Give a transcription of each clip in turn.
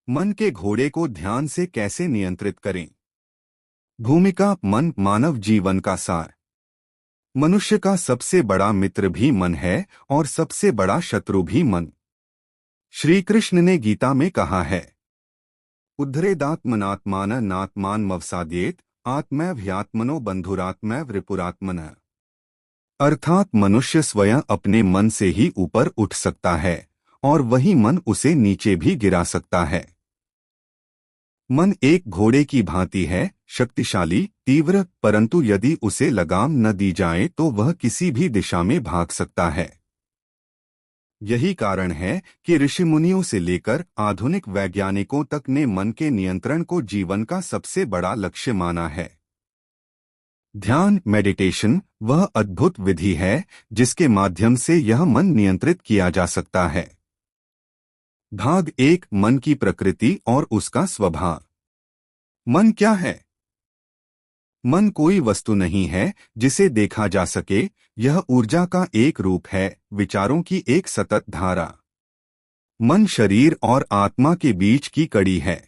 मन के घोड़े को ध्यान से कैसे नियंत्रित करें। भूमिका मन मानव जीवन का सार। मनुष्य का सबसे बड़ा मित्र भी मन है और सबसे बड़ा शत्रु भी मन। श्री कृष्ण ने गीता में कहा है, उद्धरेदात्मनात्मान नात्मान मवसाद्येत आत्मैव्यात्मनो बंधुरात्मैव रिपुरात्मन। अर्थात मनुष्य स्वयं अपने मन से ही ऊपर उठ सकता है और वही मन उसे नीचे भी गिरा सकता है। मन एक घोड़े की भांति है, शक्तिशाली, तीव्र, परंतु यदि उसे लगाम न दी जाए तो वह किसी भी दिशा में भाग सकता है। यही कारण है कि ऋषि मुनियों से लेकर आधुनिक वैज्ञानिकों तक ने मन के नियंत्रण को जीवन का सबसे बड़ा लक्ष्य माना है। ध्यान मेडिटेशन वह अद्भुत विधि है जिसके माध्यम से यह मन नियंत्रित किया जा सकता है। भाग 1 मन की प्रकृति और उसका स्वभाव। मन क्या है? मन कोई वस्तु नहीं है जिसे देखा जा सके, यह ऊर्जा का एक रूप है, विचारों की एक सतत धारा। मन शरीर और आत्मा के बीच की कड़ी है।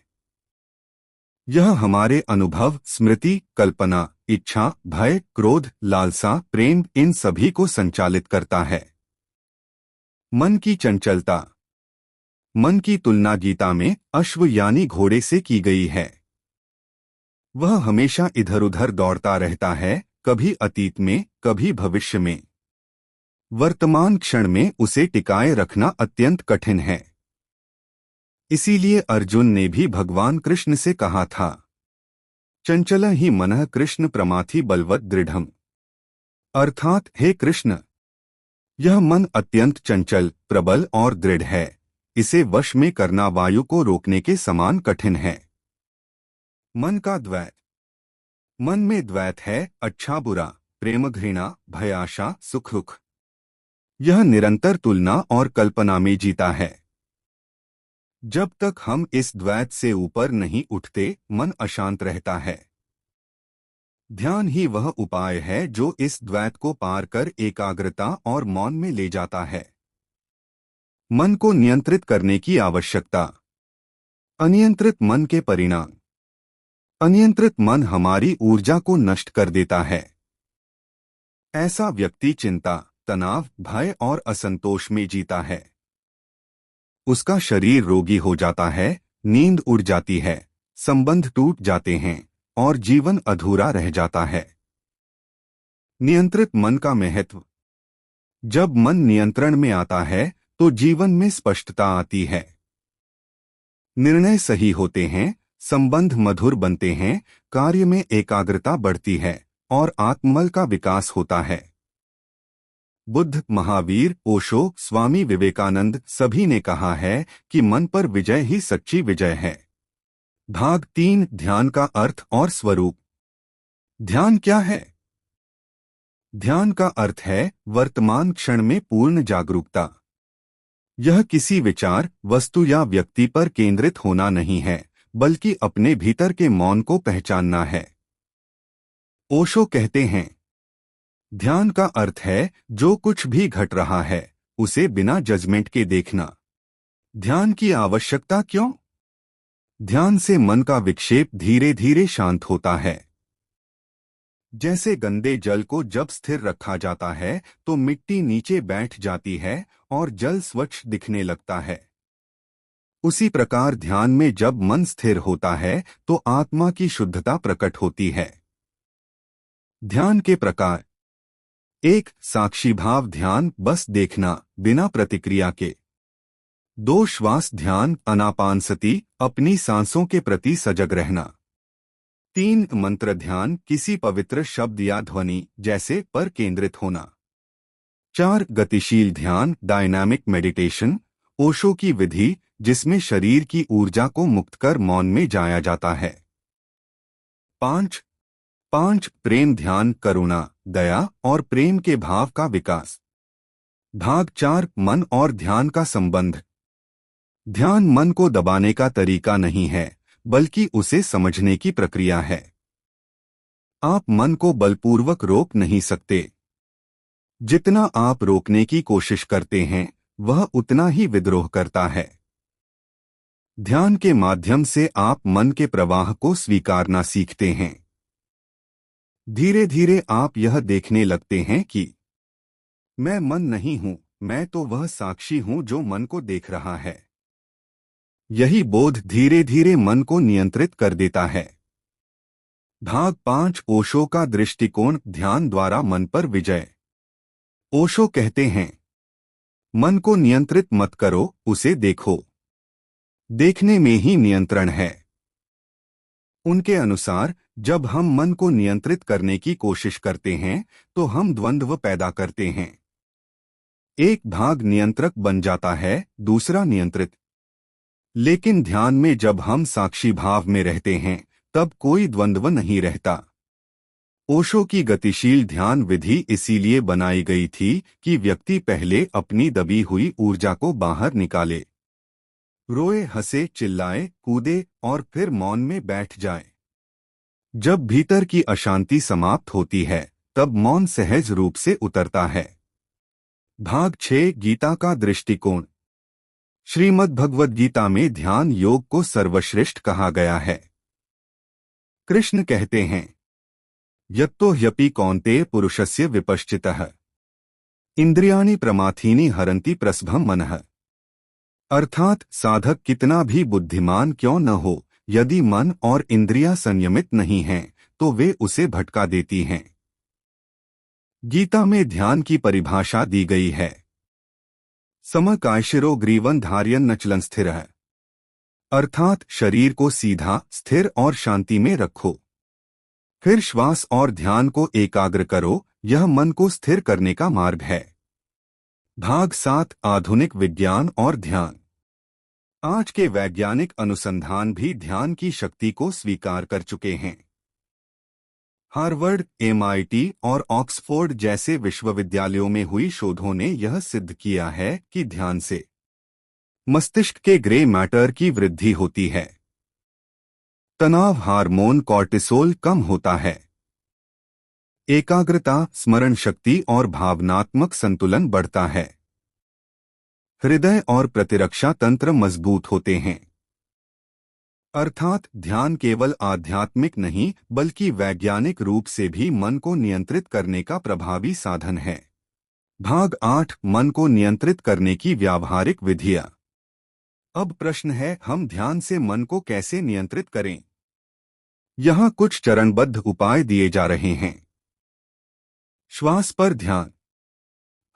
यह हमारे अनुभव, स्मृति, कल्पना, इच्छा, भय, क्रोध, लालसा, प्रेम इन सभी को संचालित करता है। मन की चंचलता। मन की तुलना गीता में अश्व यानी घोड़े से की गई है। वह हमेशा इधर उधर दौड़ता रहता है, कभी अतीत में, कभी भविष्य में। वर्तमान क्षण में उसे टिकाए रखना अत्यंत कठिन है। इसीलिए अर्जुन ने भी भगवान कृष्ण से कहा था, चंचल ही मनः कृष्ण प्रमाथि बलवत दृढ़म्। अर्थात हे कृष्ण, यह मन अत्यंत चंचल, प्रबल और दृढ़ है। इसे वश में करना वायु को रोकने के समान कठिन है। मन का द्वैत। मन में द्वैत है, अच्छा बुरा, प्रेम घृणा, भय आशा, सुख दुख। यह निरंतर तुलना और कल्पना में जीता है। जब तक हम इस द्वैत से ऊपर नहीं उठते, मन अशांत रहता है। ध्यान ही वह उपाय है जो इस द्वैत को पार कर एकाग्रता और मौन में ले जाता है। मन को नियंत्रित करने की आवश्यकता। अनियंत्रित मन के परिणाम। अनियंत्रित मन हमारी ऊर्जा को नष्ट कर देता है। ऐसा व्यक्ति चिंता, तनाव, भय और असंतोष में जीता है। उसका शरीर रोगी हो जाता है, नींद उड़ जाती है, संबंध टूट जाते हैं और जीवन अधूरा रह जाता है। नियंत्रित मन का महत्व। जब मन नियंत्रण में आता है तो जीवन में स्पष्टता आती है। निर्णय सही होते हैं, संबंध मधुर बनते हैं, कार्य में एकाग्रता बढ़ती है और आत्मबल का विकास होता है। बुद्ध, महावीर, ओशो, स्वामी विवेकानंद सभी ने कहा है कि मन पर विजय ही सच्ची विजय है। भाग 3 ध्यान का अर्थ और स्वरूप। ध्यान क्या है? ध्यान का अर्थ है वर्तमान क्षण में पूर्ण जागरूकता। यह किसी विचार, वस्तु या व्यक्ति पर केंद्रित होना नहीं है, बल्कि अपने भीतर के मौन को पहचानना है। ओशो कहते हैं, ध्यान का अर्थ है जो कुछ भी घट रहा है उसे बिना जजमेंट के देखना। ध्यान की आवश्यकता क्यों? ध्यान से मन का विक्षेप धीरे धीरे शांत होता है। जैसे गंदे जल को जब स्थिर रखा जाता है तो मिट्टी नीचे बैठ जाती है और जल स्वच्छ दिखने लगता है। उसी प्रकार ध्यान में जब मन स्थिर होता है तो आत्मा की शुद्धता प्रकट होती है। ध्यान के प्रकार। 1. साक्षी भाव ध्यान, बस देखना, बिना प्रतिक्रिया के। 2. श्वास ध्यान, आनापानसति, अपनी सांसों के प्रति सजग रहना। 3. मंत्र ध्यान, किसी पवित्र शब्द या ध्वनि जैसे पर केंद्रित होना। 4. गतिशील ध्यान, डायनामिक मेडिटेशन, ओशो की विधि जिसमें शरीर की ऊर्जा को मुक्त कर मौन में जाया जाता है। 5. प्रेम ध्यान, करुणा, दया और प्रेम के भाव का विकास। भाग 4 मन और ध्यान का संबंध। ध्यान मन को दबाने का तरीका नहीं है, बल्कि उसे समझने की प्रक्रिया है। आप मन को बलपूर्वक रोक नहीं सकते। जितना आप रोकने की कोशिश करते हैं, वह उतना ही विद्रोह करता है। ध्यान के माध्यम से आप मन के प्रवाह को स्वीकारना सीखते हैं। धीरे धीरे आप यह देखने लगते हैं कि मैं मन नहीं हूं, मैं तो वह साक्षी हूं जो मन को देख रहा है। यही बोध धीरे धीरे मन को नियंत्रित कर देता है। भाग 5 ओशो का दृष्टिकोण, ध्यान द्वारा मन पर विजय। ओशो कहते हैं, मन को नियंत्रित मत करो, उसे देखो। देखने में ही नियंत्रण है। उनके अनुसार जब हम मन को नियंत्रित करने की कोशिश करते हैं तो हम द्वंद्व पैदा करते हैं। एक भाग नियंत्रक बन जाता है, दूसरा नियंत्रित। लेकिन ध्यान में जब हम साक्षी भाव में रहते हैं तब कोई द्वंद्व नहीं रहता। ओशो की गतिशील ध्यान विधि इसीलिए बनाई गई थी कि व्यक्ति पहले अपनी दबी हुई ऊर्जा को बाहर निकाले, रोए, हंसे, चिल्लाए, कूदे और फिर मौन में बैठ जाए। जब भीतर की अशांति समाप्त होती है तब मौन सहज रूप से उतरता है। भाग 6 गीता का दृष्टिकोण। श्रीमद् भगवद गीता में ध्यान योग को सर्वश्रेष्ठ कहा गया है। कृष्ण कहते हैं, यत्तो ह्यपि कौन्तेय पुरुषस्य विपश्चितः इंद्रियाणि प्रमाथीनि हरन्ति प्रसभं मनः। अर्थात साधक कितना भी बुद्धिमान क्यों न हो, यदि मन और इंद्रियां संयमित नहीं हैं तो वे उसे भटका देती हैं। गीता में ध्यान की परिभाषा दी गई है, समकायशिरो ग्रीवन धार्यन नचलन स्थिर है। अर्थात शरीर को सीधा, स्थिर और शांति में रखो। फिर श्वास और ध्यान को एकाग्र करो, यह मन को स्थिर करने का मार्ग है। भाग 7 आधुनिक विज्ञान और ध्यान। आज के वैज्ञानिक अनुसंधान भी ध्यान की शक्ति को स्वीकार कर चुके हैं। हार्वर्ड, MIT और ऑक्सफोर्ड जैसे विश्वविद्यालयों में हुई शोधों ने यह सिद्ध किया है कि ध्यान से मस्तिष्क के ग्रे मैटर की वृद्धि होती है, तनाव हार्मोन कॉर्टिसोल कम होता है, एकाग्रता, स्मरण शक्ति और भावनात्मक संतुलन बढ़ता है, हृदय और प्रतिरक्षा तंत्र मजबूत होते हैं। अर्थात ध्यान केवल आध्यात्मिक नहीं बल्कि वैज्ञानिक रूप से भी मन को नियंत्रित करने का प्रभावी साधन है। भाग 8 मन को नियंत्रित करने की व्यावहारिक विधियां। अब प्रश्न है, हम ध्यान से मन को कैसे नियंत्रित करें? यहाँ कुछ चरणबद्ध उपाय दिए जा रहे हैं। श्वास पर ध्यान।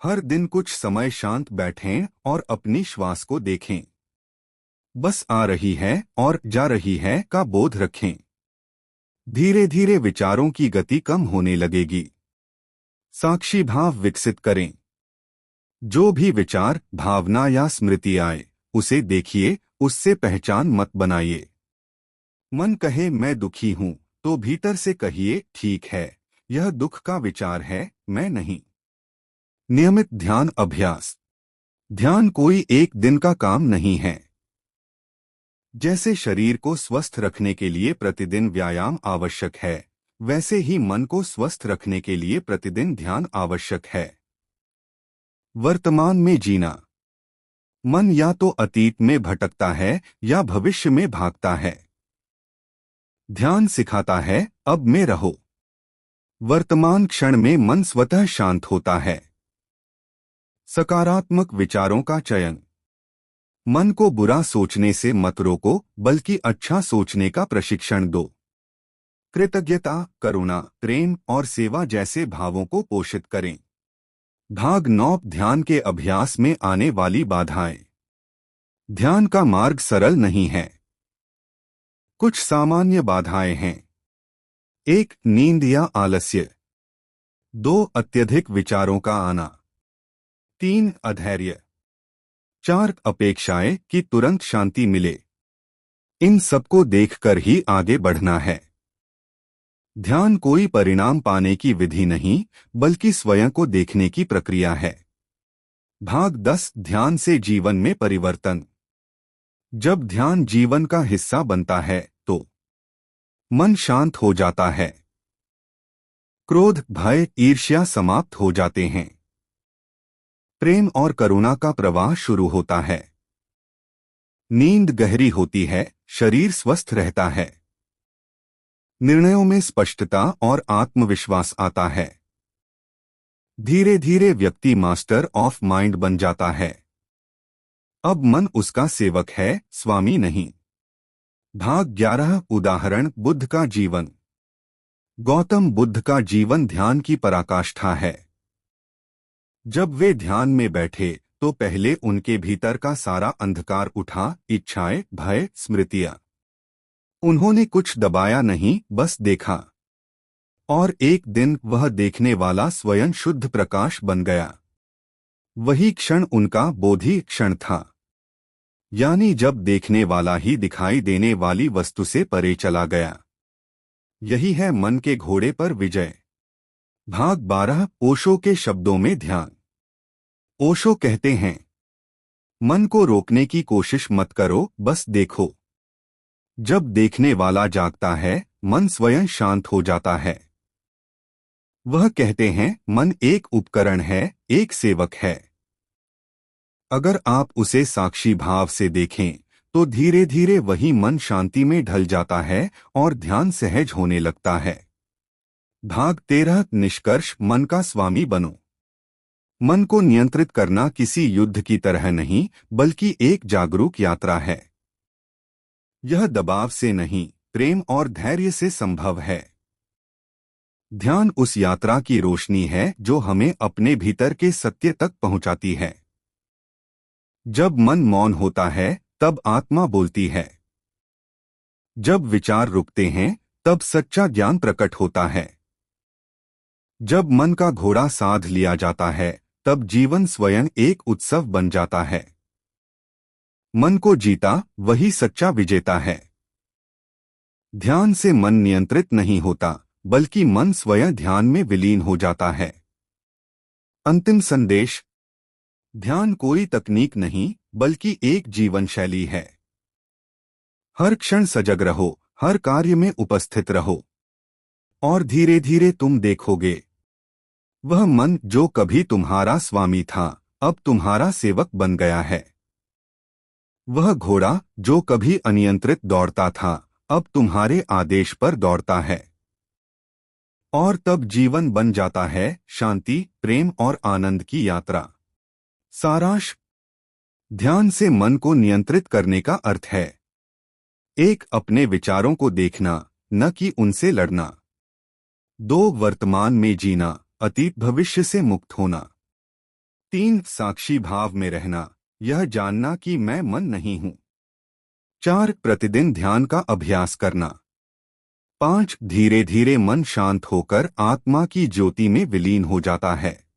हर दिन कुछ समय शांत बैठें और अपनी श्वास को देखें। बस आ रही है और जा रही है का बोध रखें। धीरे धीरे विचारों की गति कम होने लगेगी। साक्षी भाव विकसित करें। जो भी विचार, भावना या स्मृति आए उसे देखिए, उससे पहचान मत बनाइए। मन कहे मैं दुखी हूं तो भीतर से कहिए, ठीक है, यह दुख का विचार है, मैं नहीं। नियमित ध्यान अभ्यास। ध्यान कोई एक दिन का काम नहीं है। जैसे शरीर को स्वस्थ रखने के लिए प्रतिदिन व्यायाम आवश्यक है, वैसे ही मन को स्वस्थ रखने के लिए प्रतिदिन ध्यान आवश्यक है। वर्तमान में जीना। मन या तो अतीत में भटकता है या भविष्य में भागता है। ध्यान सिखाता है, अब में रहो। वर्तमान क्षण में मन स्वतः शांत होता है। सकारात्मक विचारों का चयन। मन को बुरा सोचने से मत रोको, बल्कि अच्छा सोचने का प्रशिक्षण दो। कृतज्ञता, करुणा, प्रेम और सेवा जैसे भावों को पोषित करें। भाग 9 ध्यान के अभ्यास में आने वाली बाधाएं। ध्यान का मार्ग सरल नहीं है। कुछ सामान्य बाधाएं हैं। 1 नींद या आलस्य। 2 अत्यधिक विचारों का आना। 3 अधैर्य। 4 अपेक्षाएं कि तुरंत शांति मिले। इन सबको देखकर ही आगे बढ़ना है। ध्यान कोई परिणाम पाने की विधि नहीं बल्कि स्वयं को देखने की प्रक्रिया है। भाग 10 ध्यान से जीवन में परिवर्तन। जब ध्यान जीवन का हिस्सा बनता है तो मन शांत हो जाता है। क्रोध, भय, ईर्ष्या समाप्त हो जाते हैं। प्रेम और करुणा का प्रवाह शुरू होता है। नींद गहरी होती है, शरीर स्वस्थ रहता है, निर्णयों में स्पष्टता और आत्मविश्वास आता है। धीरे धीरे व्यक्ति मास्टर ऑफ माइंड बन जाता है। अब मन उसका सेवक है, स्वामी नहीं। भाग 11 उदाहरण बुद्ध का जीवन। गौतम बुद्ध का जीवन ध्यान की पराकाष्ठा है। जब वे ध्यान में बैठे तो पहले उनके भीतर का सारा अंधकार उठा, इच्छाएं, भय, स्मृतियां। उन्होंने कुछ दबाया नहीं, बस देखा। और एक दिन वह देखने वाला स्वयं शुद्ध प्रकाश बन गया। वही क्षण उनका बोधि क्षण था, यानी जब देखने वाला ही दिखाई देने वाली वस्तु से परे चला गया। यही है मन के घोड़े पर विजय। भाग 12 ओशो के शब्दों में ध्यान। ओशो कहते हैं, मन को रोकने की कोशिश मत करो, बस देखो। जब देखने वाला जागता है, मन स्वयं शांत हो जाता है। वह कहते हैं, मन एक उपकरण है, एक सेवक है। अगर आप उसे साक्षी भाव से देखें तो धीरे धीरे वही मन शांति में ढल जाता है और ध्यान सहज होने लगता है। भाग 13 निष्कर्ष। मन का स्वामी बनो। मन को नियंत्रित करना किसी युद्ध की तरह नहीं, बल्कि एक जागरूक यात्रा है। यह दबाव से नहीं, प्रेम और धैर्य से संभव है। ध्यान उस यात्रा की रोशनी है जो हमें अपने भीतर के सत्य तक पहुंचाती है। जब मन मौन होता है तब आत्मा बोलती है। जब विचार रुकते हैं तब सच्चा ज्ञान प्रकट होता है। जब मन का घोड़ा साध लिया जाता है तब जीवन स्वयं एक उत्सव बन जाता है। मन को जीता वही सच्चा विजेता है। ध्यान से मन नियंत्रित नहीं होता, बल्कि मन स्वयं ध्यान में विलीन हो जाता है। अंतिम संदेश। ध्यान कोई तकनीक नहीं, बल्कि एक जीवन शैली है। हर क्षण सजग रहो, हर कार्य में उपस्थित रहो, और धीरे धीरे तुम देखोगे वह मन जो कभी तुम्हारा स्वामी था, अब तुम्हारा सेवक बन गया है। वह घोड़ा जो कभी अनियंत्रित दौड़ता था, अब तुम्हारे आदेश पर दौड़ता है। और तब जीवन बन जाता है शांति, प्रेम और आनंद की यात्रा। सारांश। ध्यान से मन को नियंत्रित करने का अर्थ है, एक, अपने विचारों को देखना, न कि उनसे लड़ना। 2, वर्तमान में जीना, अतीत भविष्य से मुक्त होना। 3, साक्षी भाव में रहना, यह जानना कि मैं मन नहीं हूं। 4, प्रतिदिन ध्यान का अभ्यास करना। 5, धीरे धीरे मन शांत होकर आत्मा की ज्योति में विलीन हो जाता है।